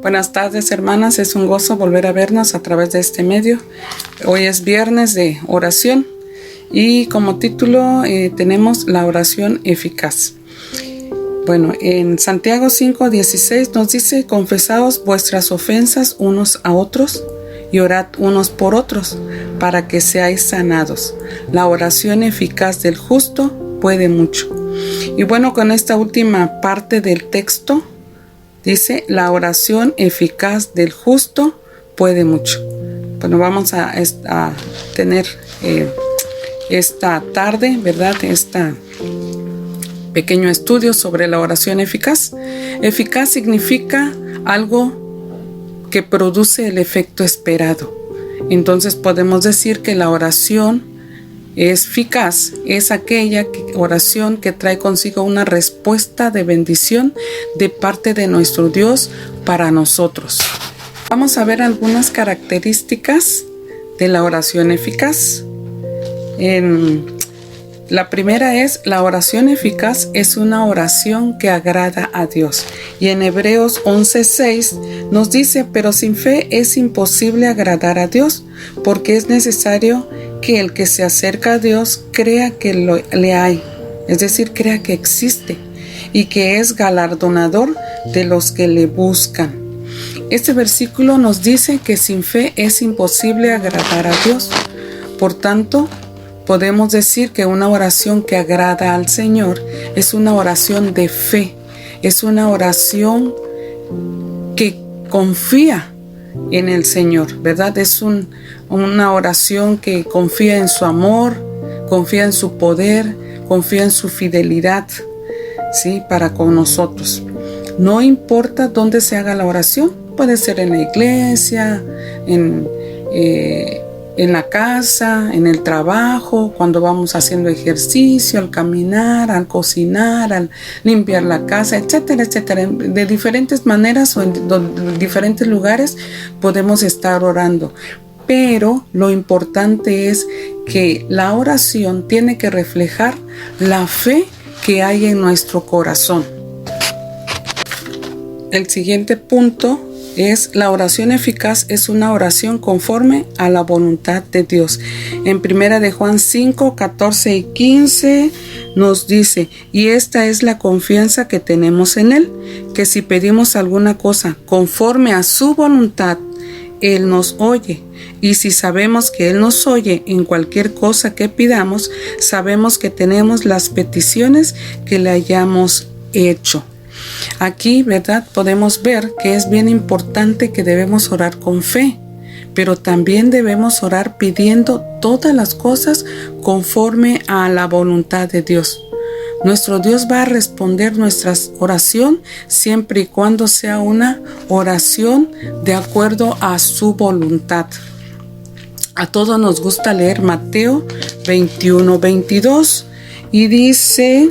Buenas tardes, hermanas, es un gozo volver a vernos a través de este medio. Hoy es viernes de oración y como título tenemos la oración eficaz. Bueno, en Santiago 5:16 nos dice: confesaos vuestras ofensas unos a otros y orad unos por otros para que seáis sanados. La oración eficaz del justo puede mucho. Y bueno, con esta última parte del texto dice: la oración eficaz del justo puede mucho. Bueno, vamos a tener esta tarde, ¿verdad? Este pequeño estudio sobre la oración eficaz. Eficaz significa algo que produce el efecto esperado. Entonces podemos decir que la oración eficaz es aquella oración que trae consigo una respuesta de bendición de parte de nuestro Dios para nosotros. Vamos a ver algunas características de la oración eficaz. La primera es: la oración eficaz es una oración que agrada a Dios. Y en Hebreos 11:6 nos dice: pero sin fe es imposible agradar a Dios, porque es necesario que el que se acerca a Dios crea que le hay, es decir, crea que existe y que es galardonador de los que le buscan. Este versículo nos dice que sin fe es imposible agradar a Dios. Por tanto, podemos decir que una oración que agrada al Señor es una oración de fe, es una oración que confía en el Señor, ¿verdad? Es una oración que confía en su amor, confía en su poder, confía en su fidelidad, ¿sí? Para con nosotros. No importa dónde se haga la oración, puede ser en la iglesia, en la casa, en el trabajo, cuando vamos haciendo ejercicio, al caminar, al cocinar, al limpiar la casa, etcétera, etcétera. De diferentes maneras o en diferentes lugares podemos estar orando. Pero lo importante es que la oración tiene que reflejar la fe que hay en nuestro corazón. El siguiente punto es: la oración eficaz es una oración conforme a la voluntad de Dios. En 1 Juan 5, 14 y 15 nos dice: y esta es la confianza que tenemos en Él, que si pedimos alguna cosa conforme a su voluntad, Él nos oye. Y si sabemos que Él nos oye en cualquier cosa que pidamos, sabemos que tenemos las peticiones que le hayamos hecho. Aquí, ¿verdad? Podemos ver que es bien importante que debemos orar con fe, pero también debemos orar pidiendo todas las cosas conforme a la voluntad de Dios. Nuestro Dios va a responder nuestra oración siempre y cuando sea una oración de acuerdo a su voluntad. A todos nos gusta leer Mateo 21:22 y dice: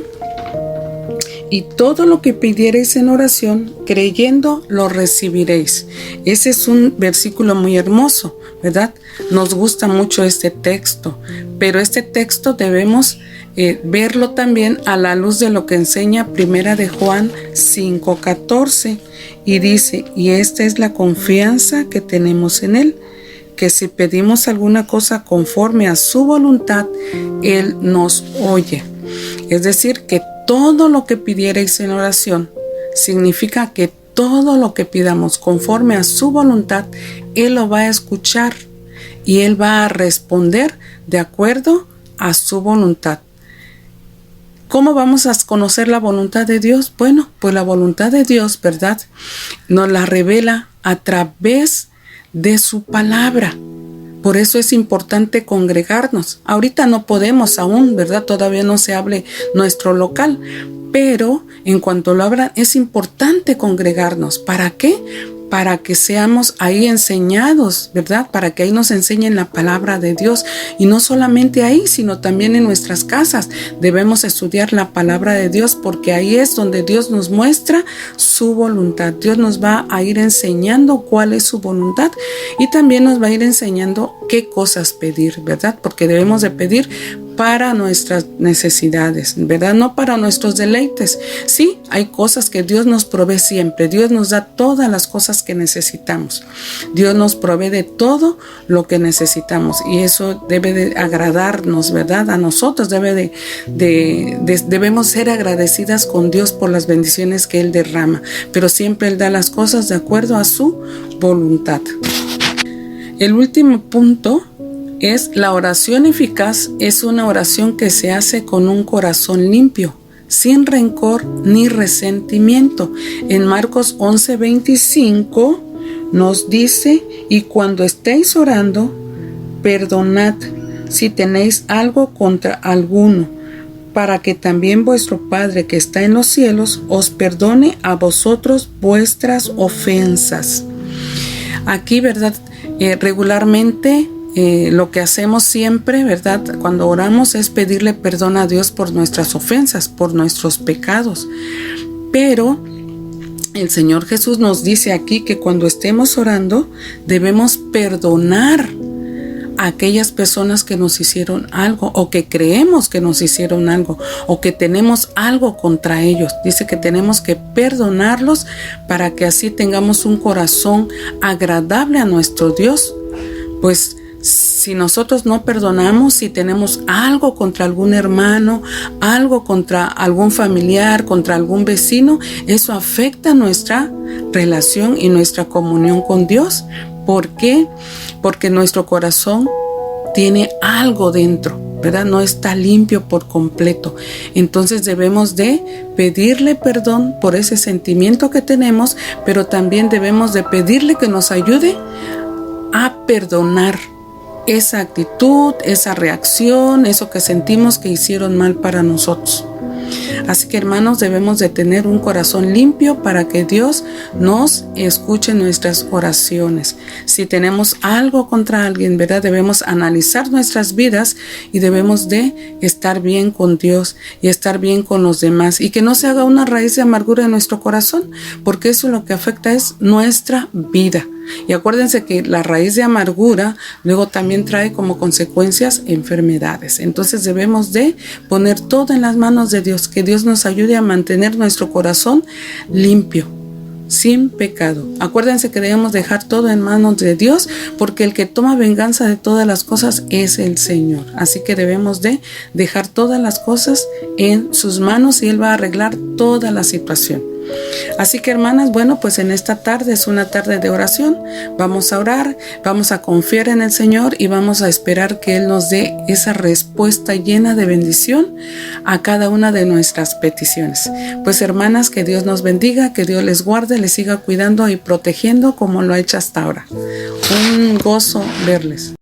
y todo lo que pidiereis en oración, creyendo, lo recibiréis. Ese es un versículo muy hermoso, ¿verdad? Nos gusta mucho este texto, pero este texto debemos verlo también a la luz de lo que enseña 1 Juan 5:14, y dice: y esta es la confianza que tenemos en Él, que si pedimos alguna cosa conforme a su voluntad, Él nos oye. Es decir, que todo lo que pidierais en oración significa que todo lo que pidamos conforme a su voluntad, Él lo va a escuchar y Él va a responder de acuerdo a su voluntad. ¿Cómo vamos a conocer la voluntad de Dios? Bueno, pues la voluntad de Dios, ¿verdad?, nos la revela a través de su palabra. Por eso es importante congregarnos. Ahorita no podemos aún, ¿verdad? Todavía no se hable nuestro local. Pero en cuanto lo abran, es importante congregarnos. ¿Para qué? Para que seamos ahí enseñados, ¿verdad? Para que ahí nos enseñen la palabra de Dios. Y no solamente ahí, sino también en nuestras casas. Debemos estudiar la palabra de Dios, porque ahí es donde Dios nos muestra su voluntad. Dios nos va a ir enseñando cuál es su voluntad y también nos va a ir enseñando qué cosas pedir, ¿verdad? Porque debemos de pedir para nuestras necesidades, ¿verdad? No para nuestros deleites. Sí, hay cosas que Dios nos provee siempre. Dios nos da todas las cosas que necesitamos. Dios nos provee de todo lo que necesitamos y eso debe de agradarnos, ¿verdad? A nosotros debemos ser agradecidas con Dios por las bendiciones que Él derrama, pero siempre Él da las cosas de acuerdo a su voluntad. El último punto es la oración eficaz. Es una oración que se hace con un corazón limpio, sin rencor ni resentimiento. En Marcos 11:25 nos dice: y cuando estéis orando, perdonad si tenéis algo contra alguno, para que también vuestro Padre que está en los cielos os perdone a vosotros vuestras ofensas. Aquí, ¿verdad? Regularmente lo que hacemos siempre, ¿verdad? Cuando oramos es pedirle perdón a Dios por nuestras ofensas, por nuestros pecados. Pero el Señor Jesús nos dice aquí que cuando estemos orando debemos perdonar a aquellas personas que nos hicieron algo o que creemos que nos hicieron algo o que tenemos algo contra ellos. Dice que tenemos que perdonarlos para que así tengamos un corazón agradable a nuestro Dios. Pues si nosotros no perdonamos, si tenemos algo contra algún hermano, algo contra algún familiar, contra algún vecino, eso afecta nuestra relación y nuestra comunión con Dios. ¿Por qué? Porque nuestro corazón tiene algo dentro, ¿verdad? No está limpio por completo. Entonces debemos de pedirle perdón por ese sentimiento que tenemos, pero también debemos de pedirle que nos ayude a perdonar esa actitud, esa reacción, eso que sentimos que hicieron mal para nosotros. Así que, hermanos, debemos de tener un corazón limpio para que Dios nos escuche nuestras oraciones. Si tenemos algo contra alguien, ¿verdad? Debemos analizar nuestras vidas y debemos de estar bien con Dios y estar bien con los demás y que no se haga una raíz de amargura en nuestro corazón, porque eso lo que afecta es nuestra vida. Y acuérdense que la raíz de amargura luego también trae como consecuencias enfermedades. Entonces debemos de poner todo en las manos de Dios, que Dios nos ayude a mantener nuestro corazón limpio, sin pecado. Acuérdense que debemos dejar todo en manos de Dios, porque el que toma venganza de todas las cosas es el Señor. Así que debemos de dejar todas las cosas en sus manos y Él va a arreglar toda la situación. Así que, hermanas, bueno, pues en esta tarde es una tarde de oración. Vamos a orar, vamos a confiar en el Señor y vamos a esperar que Él nos dé esa respuesta llena de bendición a cada una de nuestras peticiones. Pues, hermanas, que Dios nos bendiga, que Dios les guarde, les siga cuidando y protegiendo como lo ha hecho hasta ahora. Un gozo verles.